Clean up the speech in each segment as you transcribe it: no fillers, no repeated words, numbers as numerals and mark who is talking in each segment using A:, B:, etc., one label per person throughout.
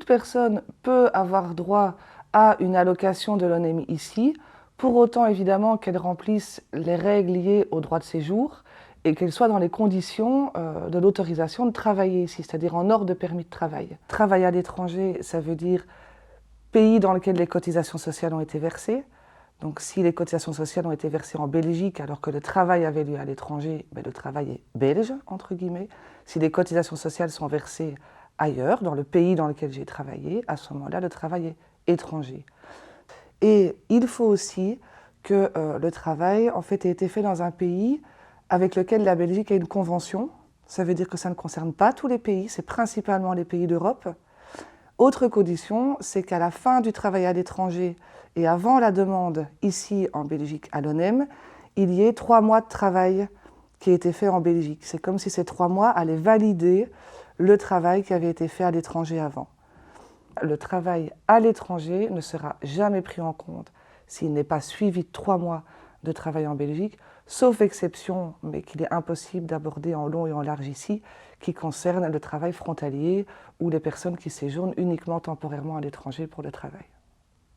A: personne peut avoir droit à une allocation de l'ONEMI ici, pour autant évidemment qu'elle remplisse les règles liées au droit de séjour et qu'elle soit dans les conditions de l'autorisation de travailler ici, c'est-à-dire en ordre de permis de travail. Travail à l'étranger, ça veut dire pays dans lequel les cotisations sociales ont été versées. Donc si les cotisations sociales ont été versées en Belgique alors que le travail avait lieu à l'étranger, le travail est belge, entre guillemets. Si les cotisations sociales sont versées ailleurs, dans le pays dans lequel j'ai travaillé, à ce moment-là, le travail est étranger. Et il faut aussi que le travail en fait, ait été fait dans un pays avec lequel la Belgique a une convention. Ça veut dire que ça ne concerne pas tous les pays, c'est principalement les pays d'Europe. Autre condition, c'est qu'à la fin du travail à l'étranger et avant la demande ici en Belgique à l'ONEM, il y ait 3 mois de travail qui a été fait en Belgique. C'est comme si ces 3 mois allaient valider le travail qui avait été fait à l'étranger avant. Le travail à l'étranger ne sera jamais pris en compte s'il n'est pas suivi de 3 mois de travail en Belgique, sauf exception, mais qu'il est impossible d'aborder en long et en large ici, qui concerne le travail frontalier ou les personnes qui séjournent uniquement temporairement à l'étranger pour le travail.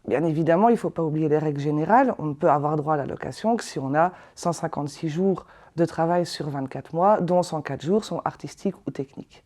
A: Bien évidemment, il ne faut pas oublier les règles générales. On ne peut avoir droit à l'allocation que si on a 156 jours de travail sur 24 mois, dont 104 jours sont artistiques ou techniques.